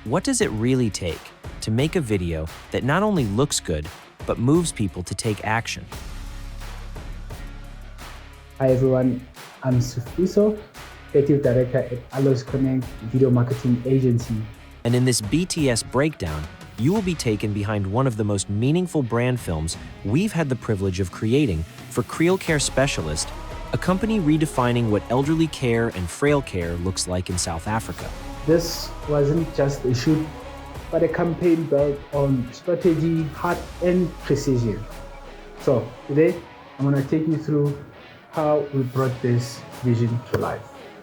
What does it really take to make a video that not only looks good, but moves people to take action? Hi everyone, I'm Sufiso, Creative Director at Alloys Connect Video Marketing Agency. And in this BTS breakdown, you will be taken behind one of the most meaningful brand films we've had the privilege of creating for Creole Care Specialist, a company redefining what elderly care and frail care looks like in South Africa. This wasn't just a shoot, but a campaign built on strategy, heart, and precision. So today, I'm going to take you through how we brought this vision to life.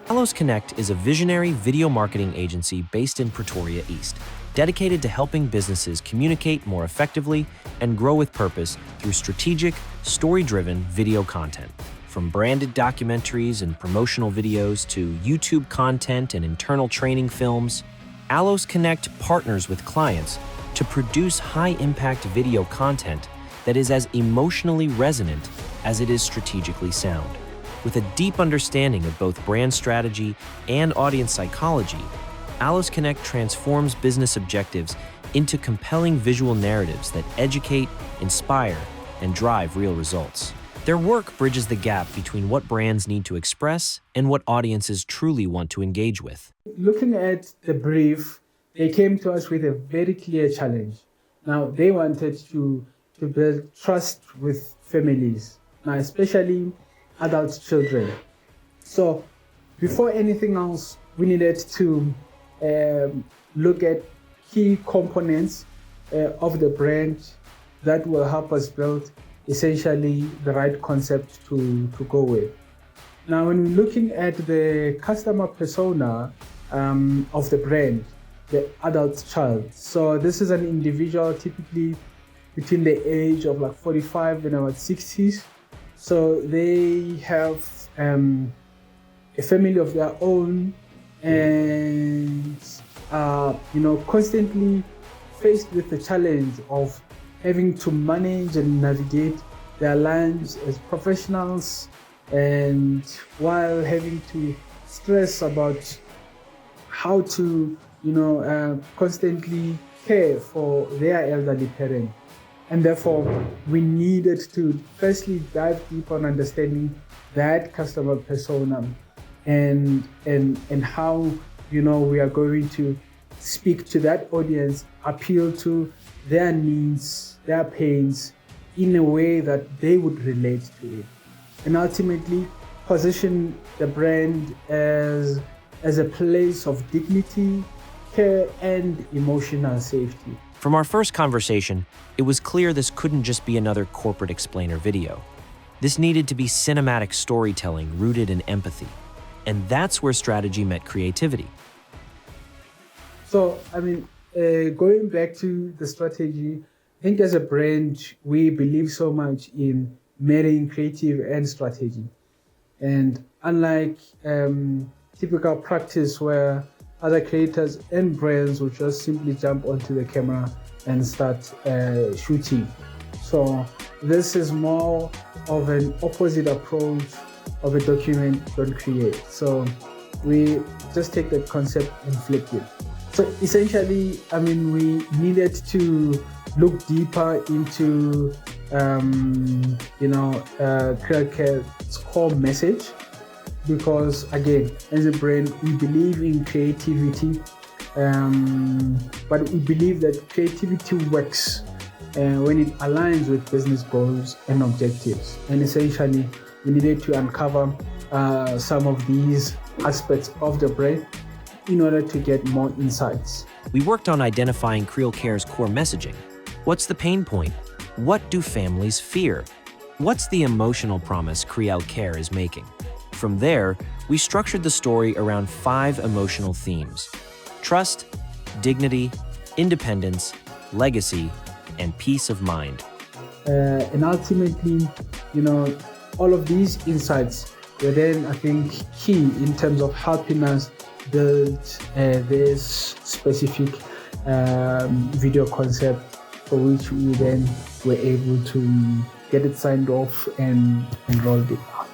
Alloys Connect is a visionary video marketing agency based in Pretoria East, dedicated to helping businesses communicate more effectively and grow with purpose through strategic, story-driven video content. From branded documentaries and promotional videos to YouTube content and internal training films, Alloys Connect partners with clients to produce high-impact video content that is as emotionally resonant as it is strategically sound. With a deep understanding of both brand strategy and audience psychology, Alloys Connect transforms business objectives into compelling visual narratives that educate, inspire, and drive real results. Their work bridges the gap between what brands need to express and what audiences truly want to engage with. Looking at the brief, they came to us with a very clear challenge. Now, they wanted to build trust with families, now especially adult children. So before anything else, we needed to look at key components of the brand that will help us build essentially the right concept to go with. Now, when we're looking at the customer persona of the brand, the adult child. So this is an individual typically between the age of like 45 and about 60s. So they have a family of their own and constantly faced with the challenge of having to manage and navigate their lives as professionals, and while having to stress about how to, constantly care for their elderly parent. And therefore, we needed to firstly dive deep on understanding that customer persona and how, we are going to speak to that audience, appeal to their needs, their pains in a way that they would relate to it, and ultimately position the brand as a place of dignity, care, and emotional safety. From our first conversation, it was clear this couldn't just be another corporate explainer video. This needed to be cinematic storytelling rooted in empathy. And that's where strategy met creativity. So, going back to the strategy, I think as a brand, we believe so much in marrying creative and strategy. And unlike typical practice where other creators and brands will just simply jump onto the camera and start shooting. So this is more of an opposite approach of a document, don't create. So we just take that concept and flip it. So essentially, we needed to look deeper into, Creole Care's core message, because again, as a brand, we believe in creativity, but we believe that creativity works when it aligns with business goals and objectives. And essentially, we needed to uncover some of these aspects of the brand in order to get more insights. We worked on identifying Creole Care's core messaging. What's the pain point? What do families fear? What's the emotional promise Creole Care is making? From there, we structured the story around 5 emotional themes: trust, dignity, independence, legacy, and peace of mind. And ultimately, all of these insights were then, I think, key in terms of helping us build this specific video concept, for which we then were able to get it signed off and rolled it out.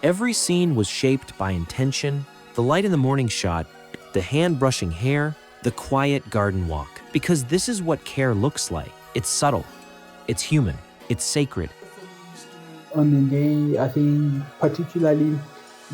Every scene was shaped by intention: the light in the morning shot, the hand brushing hair, The quiet garden walk, because this is what care looks like. It's subtle, it's human, it's sacred. On the day, I think particularly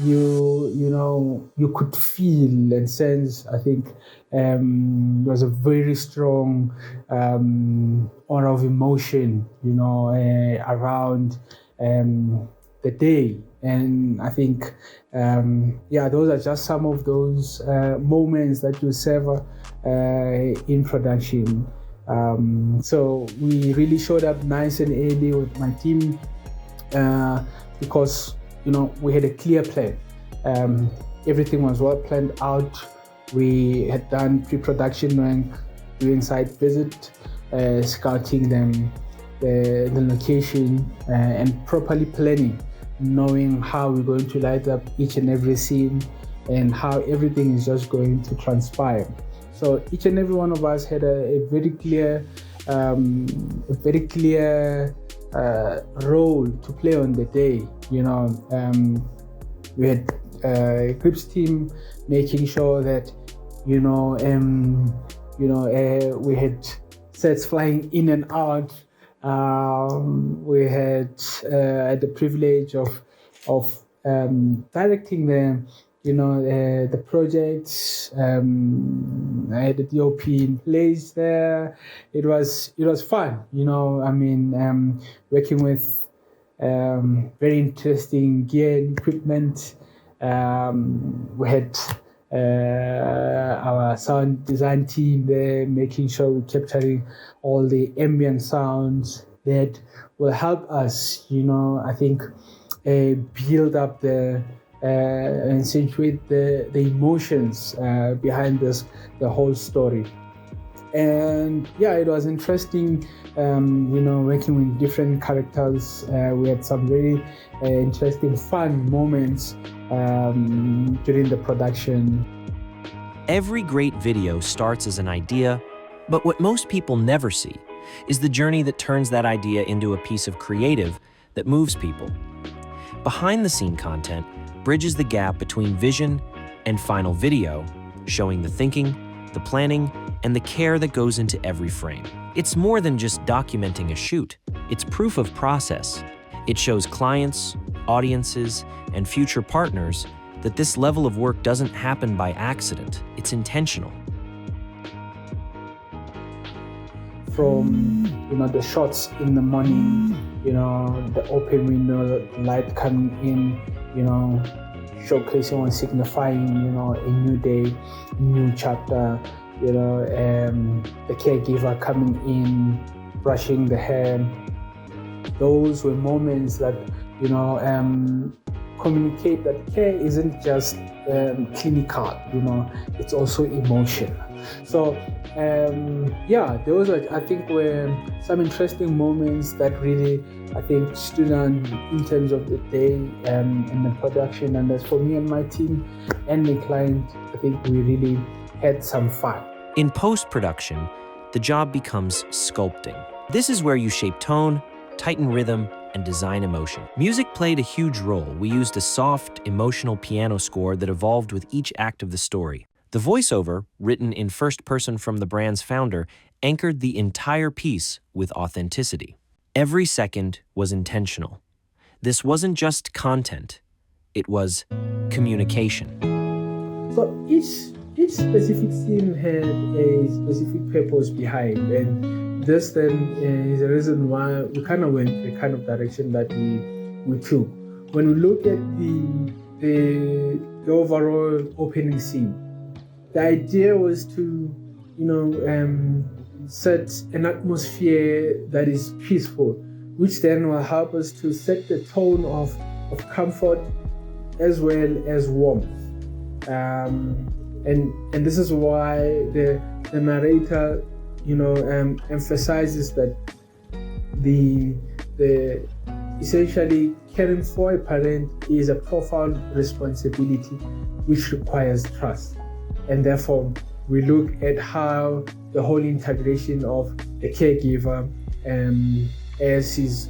you could feel and sense, I think there was a very strong aura of emotion, around the day. And I think, those are just some of those moments that you savor in production. So we really showed up nice and early with my team because we had a clear plan. Everything was well planned out. We had done pre-production work, doing site visit, scouting the location, and properly planning, knowing how we're going to light up each and every scene and how everything is just going to transpire. So each and every one of us had a very clear role to play on the day. We had a Grips team making sure that we had sets flying in and out. We had the privilege of directing the projects. I had the DOP in place there. It was fun, working with very interesting gear and equipment. We had our sound design team there, making sure we're capturing all the ambient sounds that will help us, I think, build up and accentuate the emotions behind the whole story. And it was interesting, working with different characters. We had some very interesting, fun moments during the production. Every great video starts as an idea, but what most people never see is the journey that turns that idea into a piece of creative that moves people. Behind-the-scene content bridges the gap between vision and final video, showing the thinking, the planning, and the care that goes into every frame. It's more than just documenting a shoot. It's proof of process. It shows clients, audiences, and future partners that this level of work doesn't happen by accident. It's intentional. From the shots in the morning, the open window, light coming in, showcasing and signifying, a new day, new chapter. The caregiver coming in, brushing the hair. Those were moments that communicate that care isn't just clinical, it's also emotional. So those I think were some interesting moments that really, I think, stood out in terms of the day and the production. And as for me and my team and the client, I think we really had some fun. In post-production, the job becomes sculpting. This is where you shape tone, tighten rhythm, and design emotion. Music played a huge role. We used a soft, emotional piano score that evolved with each act of the story. The voiceover, written in first person from the brand's founder, anchored the entire piece with authenticity. Every second was intentional. This wasn't just content, it was communication. So each specific scene had a specific purpose behind, and this then is the reason why we kind of went the kind of direction that we took. When we look at the overall opening scene, the idea was to set an atmosphere that is peaceful, which then will help us to set the tone of comfort as well as warmth. And this is why the narrator emphasizes that the essentially caring for a parent is a profound responsibility which requires trust. And therefore we look at how the whole integration of the caregiver as is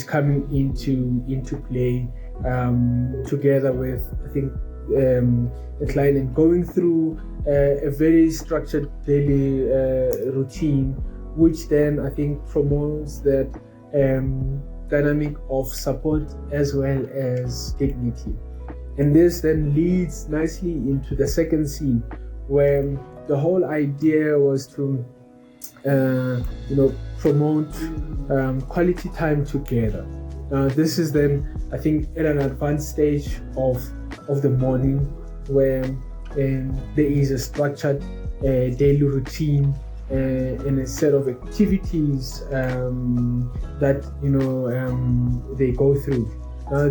coming into play together with, I think, the client and going through a very structured daily routine, which then I think promotes that dynamic of support as well as dignity. And this then leads nicely into the second scene, where the whole idea was to promote quality time together. This is then, I think, at an advanced stage of the morning, where there is a structured daily routine and a set of activities that they go through.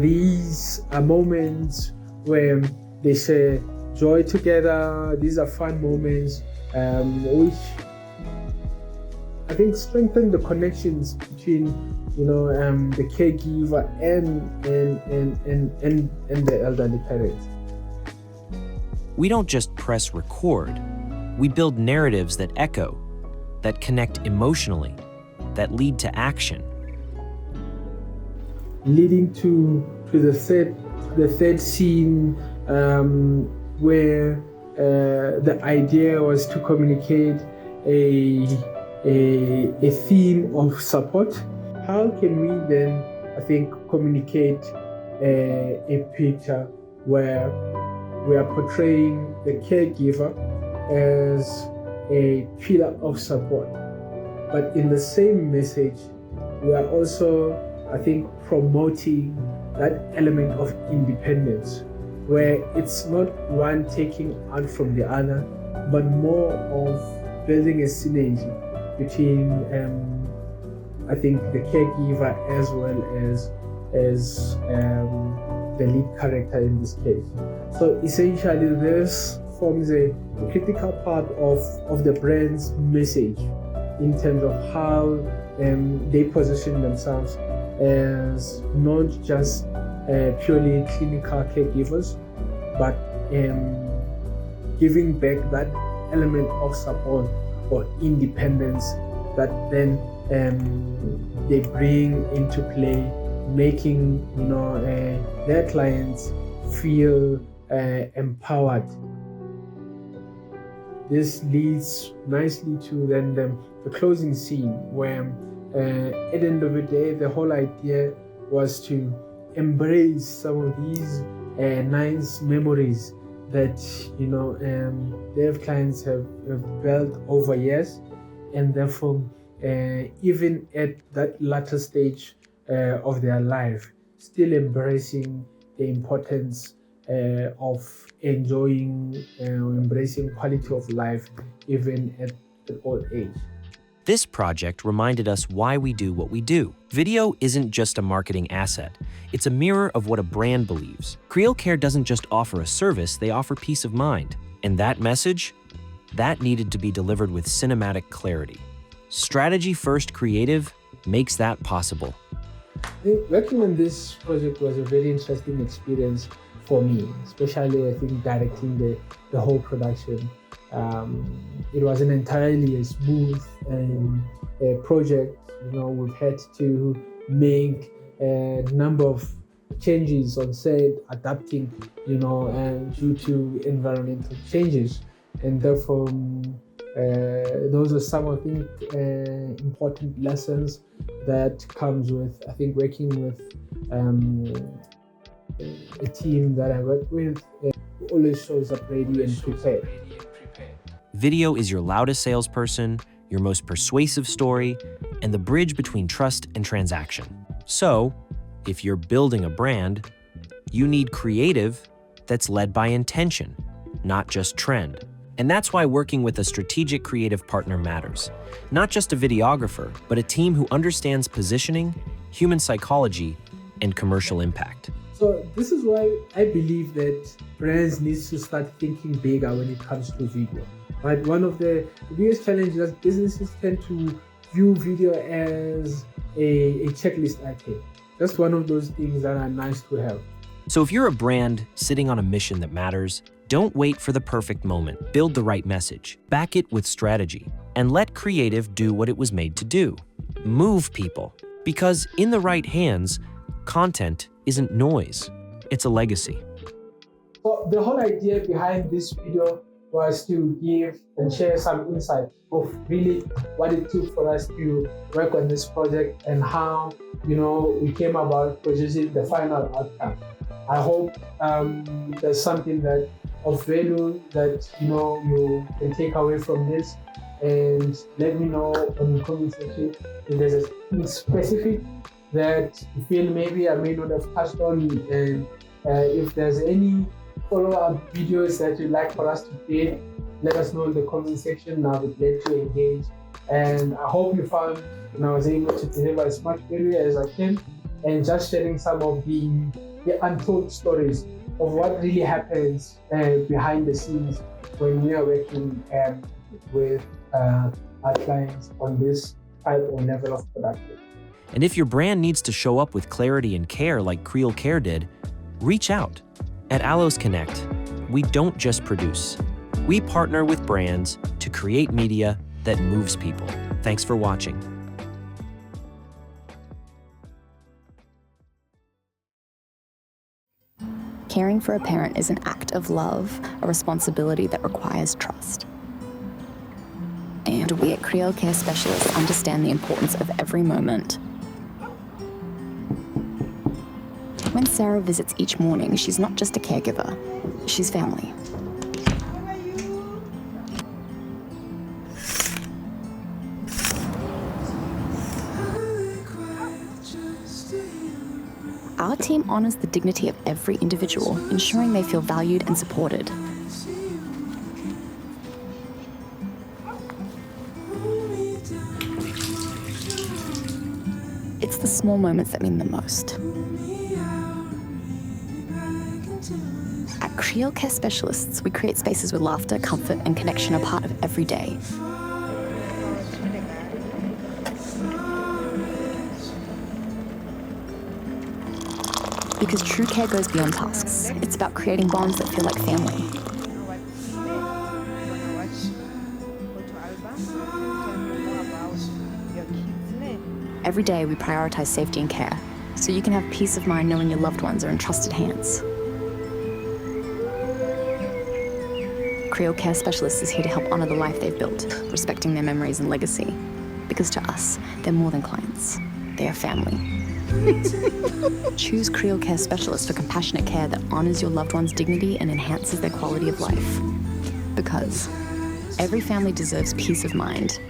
These are moments where they share joy together. These are fun moments which I think strengthen the connections between the caregiver and the elderly parent. We don't just press record. We build narratives that echo, that connect emotionally, that lead to action. Leading to the third scene, where the idea was to communicate a theme of support. How can we then, I think, communicate a picture where we are portraying the caregiver as a pillar of support, but in the same message, we are also, I think, promoting that element of independence, where it's not one taking out from the other, but more of building a synergy between, I think, the caregiver as well as the lead character in this case. So essentially, this forms a critical part of the brand's message in terms of how they position themselves as not just purely clinical caregivers, but giving back that element of support or independence that then they bring into play, making their clients feel empowered. This leads nicely to then the closing scene, where at the end of the day, the whole idea was to embrace some of these nice memories that their clients have built over years, and therefore even at that latter stage of their life, still embracing the importance of enjoying embracing quality of life even at old age. This project reminded us why we do what we do. Video isn't just a marketing asset. It's a mirror of what a brand believes. Creel Care doesn't just offer a service, they offer peace of mind. And that message? That needed to be delivered with cinematic clarity. Strategy-first creative makes that possible. Working on this project was a very interesting experience for me, especially I think directing the whole production. It wasn't entirely a smooth project. We've had to make a number of changes on set, adapting, due to environmental changes, and therefore those are some of the important lessons that comes with, I think, working with a team that I work with who always shows up ready and prepared. Video is your loudest salesperson, your most persuasive story, and the bridge between trust and transaction. So, if you're building a brand, you need creative that's led by intention, not just trend. And that's why working with a strategic creative partner matters. Not just a videographer, but a team who understands positioning, human psychology, and commercial impact. So this is why I believe that brands need to start thinking bigger when it comes to video. Right? One of the biggest challenges is that businesses tend to view video as a checklist item. Just one of those things that are nice to have. So if you're a brand sitting on a mission that matters, don't wait for the perfect moment. Build the right message, back it with strategy, and let creative do what it was made to do. Move people. Because in the right hands, content isn't noise, it's a legacy. But the whole idea behind this video was to give and share some insight of really what it took for us to work on this project and how, we came about producing the final outcome. I hope there's something that of value that you can take away from this, and let me know on the comment section if there's a specific that you feel maybe I may not have touched on, and if there's any follow-up videos that you'd like for us to create, let us know in the comment section. I'll be glad to engage, and I hope you found I was able to deliver as much value as I can, and just sharing some of the untold stories of what really happens behind the scenes when we are working with our clients on this type or level of production. And if your brand needs to show up with clarity and care like Creel Care did, reach out. At Aloes Connect, we don't just produce. We partner with brands to create media that moves people. Thanks for watching. Caring for a parent is an act of love, a responsibility that requires trust. And we at Creel Care Specialists understand the importance of every moment. When Sarah visits each morning, she's not just a caregiver, she's family. Our team honors the dignity of every individual, ensuring they feel valued and supported. It's the small moments that mean the most. At Creel Care Specialists, we create spaces where laughter, comfort, and connection are part of every day. Because true care goes beyond tasks. It's about creating bonds that feel like family. Every day we prioritize safety and care, so you can have peace of mind knowing your loved ones are in trusted hands. Creel Care Specialists is here to help honor the life they've built, respecting their memories and legacy. Because to us, they're more than clients. They are family. Choose Creel Care Specialists for compassionate care that honors your loved one's dignity and enhances their quality of life. Because every family deserves peace of mind,